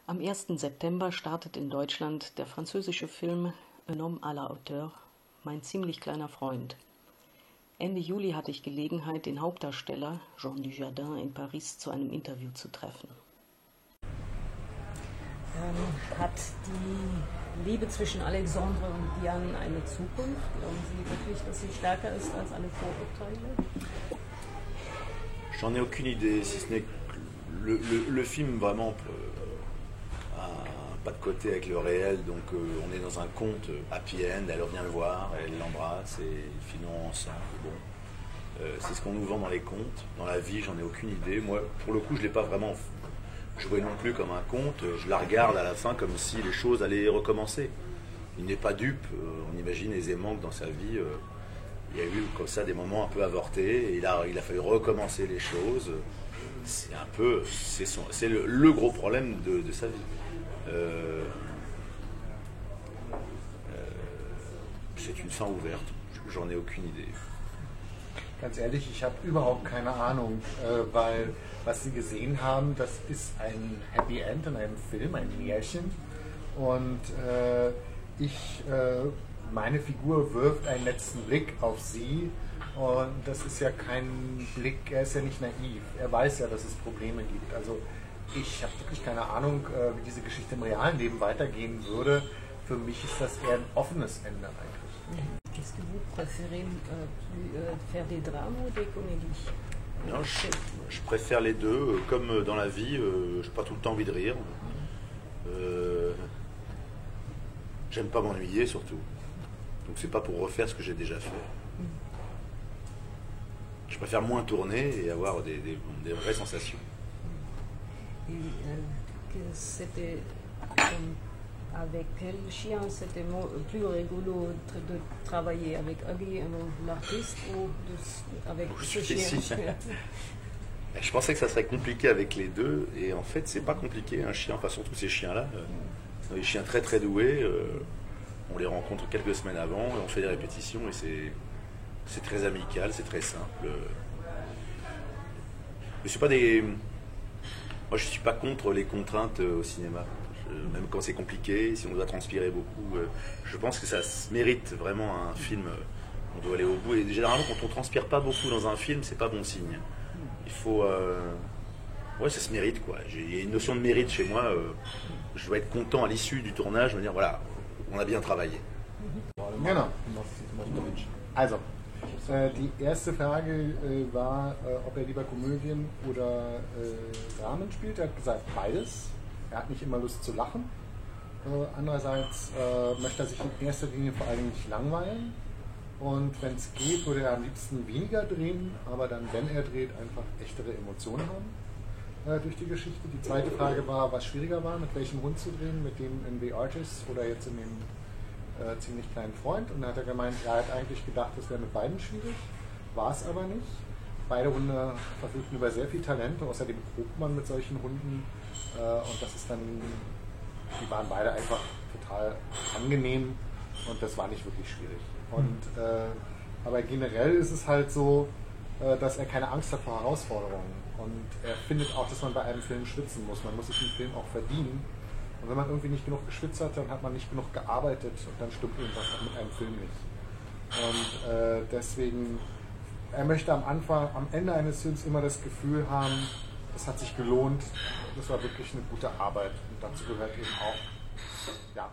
Am 1. September startet in Deutschland der französische Film Un homme à la hauteur, mein ziemlich kleiner Freund. Ende Juli hatte ich Gelegenheit, den Hauptdarsteller Jean Dujardin in Paris zu einem Interview zu treffen. Hat die Liebe zwischen Alexandre und Diane eine Zukunft? Glauben Sie wirklich, dass sie stärker ist als alle Vorurteile? J'en ai aucune idée, si ce n'est que le film vraiment a pas de côté avec le réel, donc on est dans un conte happy end, elle revient le voir, elle l'embrasse et ils finiront ensemble. Bon, c'est ce qu'on nous vend dans les contes. Dans la vie, j'en ai aucune idée. Moi, pour le coup, je ne l'ai pas vraiment joué non plus comme un conte. Je la regarde à la fin comme si les choses allaient recommencer. Il n'est pas dupe, on imagine aisément que dans sa vie, il y a eu comme ça des moments un peu avortés, et il a fallu recommencer les choses. C'est un peu, c'est le gros problème de sa vie. C'est une fin ouverte, j'en ai aucune idée. Ganz ehrlich, ich habe überhaupt keine Ahnung, weil was Sie gesehen haben, das ist ein Happy End in einem Film, ein Märchen. Und meine Figur wirft einen letzten Blick auf Sie. Und das ist ja kein Blick, er ist ja nicht naiv. Er weiß ja, dass es Probleme gibt. Also ich habe wirklich keine Ahnung, wie diese Geschichte im realen Leben weitergehen würde. Für mich ist das eher ein offenes Ende eigentlich. Est-ce que vous préférez faire des drames ou des comédies? Non, je préfère les deux. Comme dans la vie, je n'ai pas tout le temps envie de rire. J'aime pas m'ennuyer surtout. Donc c'est pas pour refaire ce que j'ai déjà fait. Je préfère moins tourner et avoir des vraies sensations. Et c'était avec quel chien c'était plus rigolo de travailler avec Huggy, l'artiste, ou avec ce chien? Je pensais que ça serait compliqué avec les deux, et en fait c'est pas compliqué, un chien, enfin surtout ces chiens-là, sont des chiens très très doués, on les rencontre quelques semaines avant, on fait des répétitions et c'est très amical, c'est très simple. Mais c'est pas des... Moi je suis pas contre les contraintes au cinéma, même quand c'est compliqué, si on doit transpirer beaucoup, je pense que ça se mérite vraiment un film, on doit aller au bout, et généralement quand on transpire pas beaucoup dans un film, c'est pas bon signe. Il faut... Ouais, ça se mérite quoi. Il y a une notion de mérite chez moi. Je dois être content à l'issue du tournage, me dire voilà, on a bien travaillé. Genau. Also, die erste Frage war, ob er lieber Komödien oder Dramen spielt. Er hat gesagt beides. Er hat nicht immer Lust zu lachen. Andererseits möchte er sich in erster Linie vor allen Dingen nicht langweilen. Und wenn es geht, würde er am liebsten weniger drehen, aber dann, wenn er dreht, einfach echtere Emotionen haben durch die Geschichte. Die zweite Frage war, was schwieriger war, mit welchem Hund zu drehen, mit dem in The Artist oder jetzt in dem ziemlich kleinen Freund. Und da hat er gemeint, er hat eigentlich gedacht, das wäre mit beiden schwierig, war es aber nicht. Beide Hunde verfügten über sehr viel Talent, außerdem probt man mit solchen Hunden und das ist dann, die waren beide einfach total angenehm und das war nicht wirklich schwierig. Und, aber generell ist es halt so, dass er keine Angst hat vor Herausforderungen. Und er findet auch, dass man bei einem Film schwitzen muss. Man muss sich den Film auch verdienen. Und wenn man irgendwie nicht genug geschwitzt hat, dann hat man nicht genug gearbeitet und dann stimmt irgendwas mit einem Film nicht. Und deswegen, er möchte am Ende eines Films immer das Gefühl haben, es hat sich gelohnt, das war wirklich eine gute Arbeit. Und dazu gehört eben auch, ja,